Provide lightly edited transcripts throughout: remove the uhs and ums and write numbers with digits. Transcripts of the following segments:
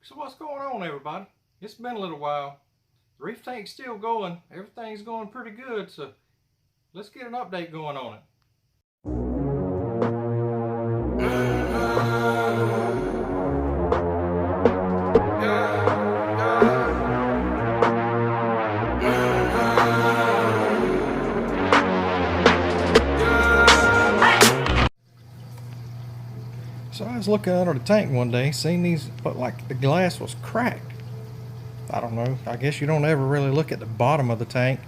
So what's going on, everybody? It's been a little while. The reef tank's still going. Everything's going pretty good, so let's get an update going on it. So I was looking under the tank one day, seen these, but like the glass was cracked. I don't know, I guess you don't ever really look at the bottom of the tank,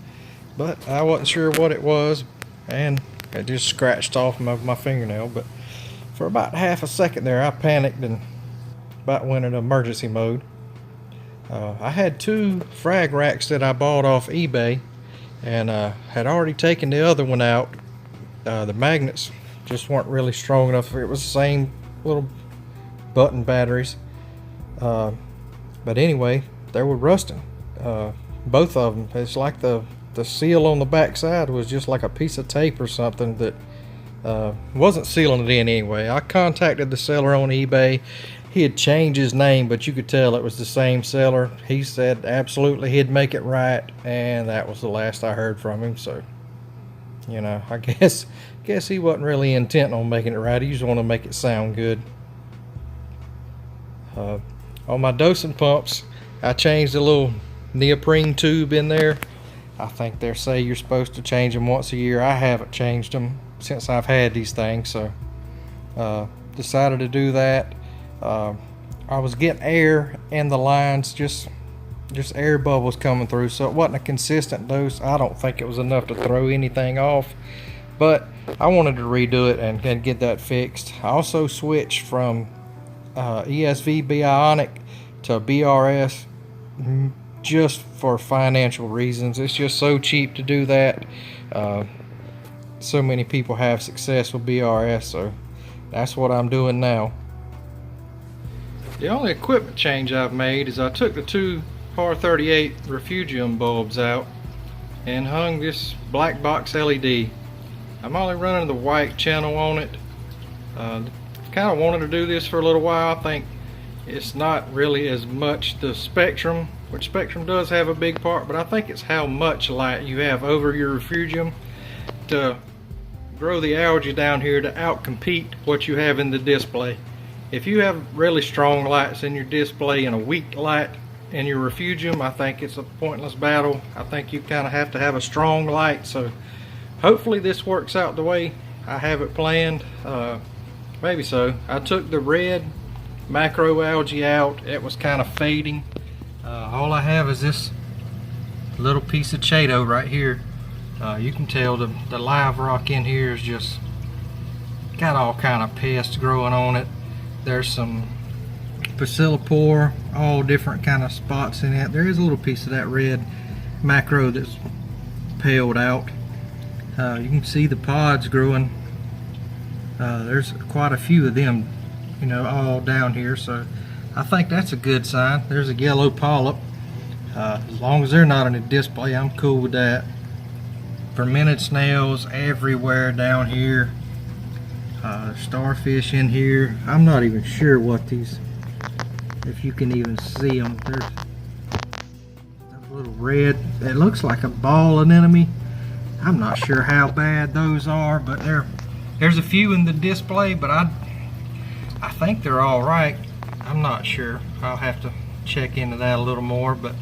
but I wasn't sure what it was, and it just scratched off my fingernail. But for about half a second there, I panicked and about went into emergency mode. I had two frag racks that I bought off eBay, and had already taken the other one out. The magnets just weren't really strong enough. It was the same little button batteries, but anyway, they were rusting, both of them. It's like the seal on the back side was just like a piece of tape or something that wasn't sealing it in anyway. I contacted the seller on eBay. He had changed his name, but you could tell it was the same seller. He said absolutely he'd make it right, and that was the last I heard from him. So, you know, I guess he wasn't really intent on making it right. He just wanted to make it sound good. On my dosing pumps, I changed a little neoprene tube in there. I think they say you're supposed to change them once a year. I haven't changed them since I've had these things, so decided to do that. I was getting air in the lines, just air bubbles coming through, so it wasn't a consistent dose. I don't think it was enough to throw anything off, but I wanted to redo it and get that fixed. I also switched from ESV Bionic to BRS just for financial reasons. It's just so cheap to do that. So many people have success with BRS, so that's what I'm doing now. The only equipment change I've made is I took the two par 38 refugium bulbs out and hung this black box LED. I'm only running the white channel on it. Kind of wanted to do this for a little while. I think it's not really as much the spectrum, which spectrum does have a big part, but I think it's how much light you have over your refugium to grow the algae down here to outcompete what you have in the display. If you have really strong lights in your display and a weak light in your refugium, I think it's a pointless battle. I think you kind of have to have a strong light. So hopefully this works out the way I have it planned. Maybe so. I took the red macro algae out. It was kind of fading. All I have is this little piece of Chaeto right here. You can tell the live rock in here is just got all kind of pests growing on it. There's some Bacillopore, all different kind of spots in it. There is a little piece of that red macro that's paled out. You can see the pods growing. There's quite a few of them, you know, all down here, so I think that's a good sign. There's a yellow polyp. As long as they're not in a display, I'm cool with that. Fermented snails everywhere down here. Starfish in here. I'm not even sure what these, if you can even see them. There's a little red, it looks like a ball anemone. I'm not sure how bad those are, but there's a few in the display, but I think they're all right. I'm not sure. I'll have to check into that a little more, but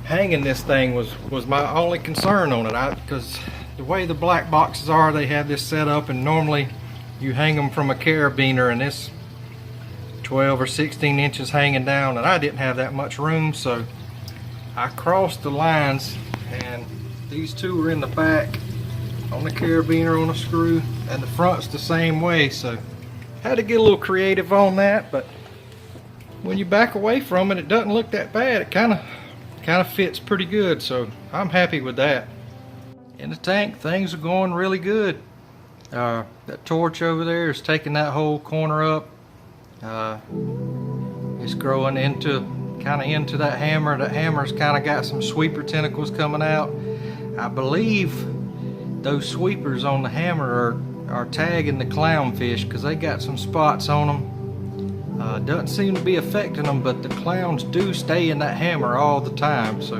hanging this thing was my only concern on it, because the way the black boxes are, they have this set up, and normally you hang them from a carabiner, and it's 12 or 16 inches hanging down, and I didn't have that much room, so I crossed the lines, and these two are in the back on the carabiner on a screw, and the front's the same way, so had to get a little creative on that. But when you back away from it, it doesn't look that bad. It kind of fits pretty good, so I'm happy with that. In the tank, things are going really good. That torch over there is taking that whole corner up. It's growing into that hammer. That hammer's kind of got some sweeper tentacles coming out. I believe those sweepers on the hammer are tagging the clownfish, because they got some spots on them. Doesn't seem to be affecting them, but the clowns do stay in that hammer all the time. So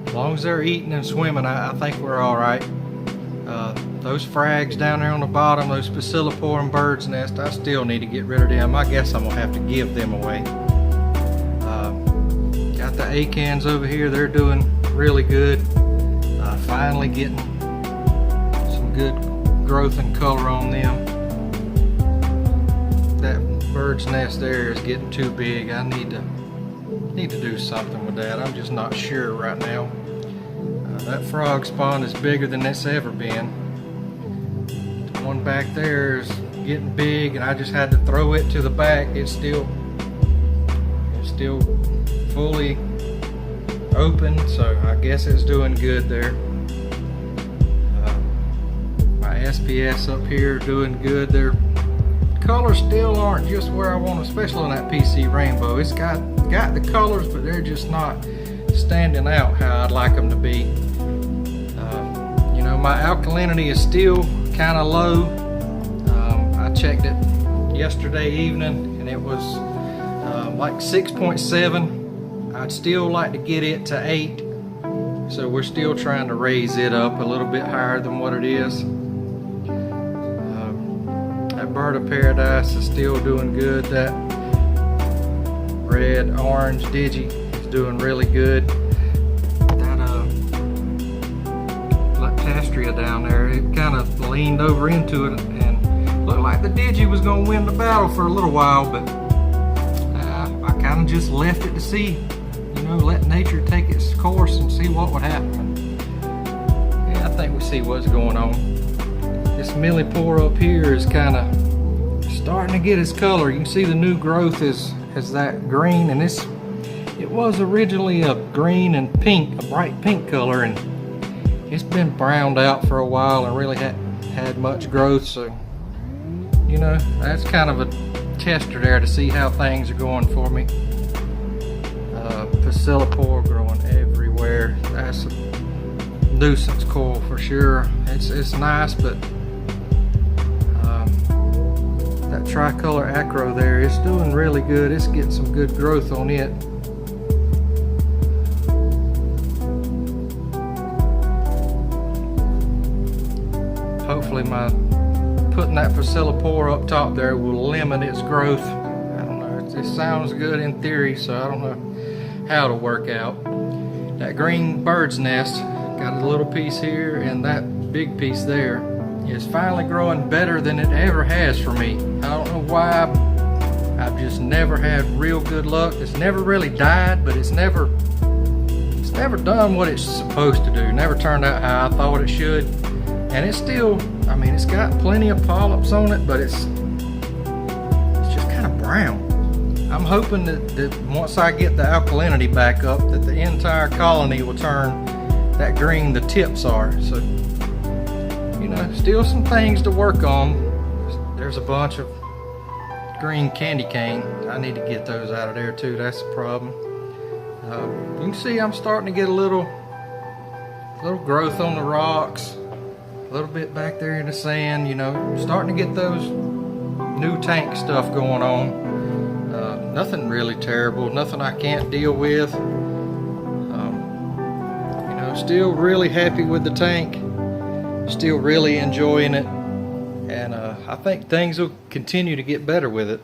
as long as they're eating and swimming, I think we're all right. Those frags down there on the bottom, those Bacilliporum bird's nest, I still need to get rid of them. I guess I'm gonna have to give them away. Got the acans over here, they're doing really good. Finally getting some good growth and color on them. That bird's nest there is getting too big. I need to do something with that. I'm just not sure right now. That frog spawn is bigger than it's ever been. The one back there is getting big, and I just had to throw it to the back. It's still fully open, so I guess it's doing good there. My SPS up here doing good. Their colors still aren't just where I want them, especially on that PC rainbow. It's got the colors, but they're just not standing out how I'd like them to be. You know, my alkalinity is still kind of low. I checked it yesterday evening and it was like 6.7. I'd still like to get it to 8. So we're still trying to raise it up a little bit higher than what it is. That bird of paradise is still doing good. That red orange digi is doing really good. That Lactastria down there, it kind of leaned over into it and looked like the digi was going to win the battle for a little while, but I kind of just left it to see, you know, let nature take its course and see what would happen. Yeah, I think we see what's going on. This millipore up here is kind of starting to get its color. You can see the new growth is that green, and it was originally a green and pink, a bright pink color, and it's been browned out for a while and really hadn't had much growth. So, you know, that's kind of a tester there to see how things are going for me. Bacillipore growing everywhere. That's a nuisance coil for sure. It's nice, but that tricolor acro there, it's doing really good. It's getting some good growth on it. Hopefully my putting that Bacillipore up top there will limit its growth. I don't know, it sounds good in theory, so I don't know how to work out. That green bird's nest, got a little piece here and that big piece there, is finally growing better than it ever has for me. I don't know why. I've just never had real good luck. It's never really died, but it's never done what it's supposed to do. Never turned out how I thought it should. And it's still, I mean, it's got plenty of polyps on it, but it's just kind of brown. I'm hoping that once I get the alkalinity back up, that the entire colony will turn that green the tips are. So, you know, still some things to work on. There's a bunch of green candy cane. I need to get those out of there too. That's the problem. You can see I'm starting to get a little growth on the rocks, a little bit back there in the sand. You know, starting to get those new tank stuff going on. Nothing really terrible, nothing I can't deal with. You know, still really happy with the tank, still really enjoying it, and I think things will continue to get better with it.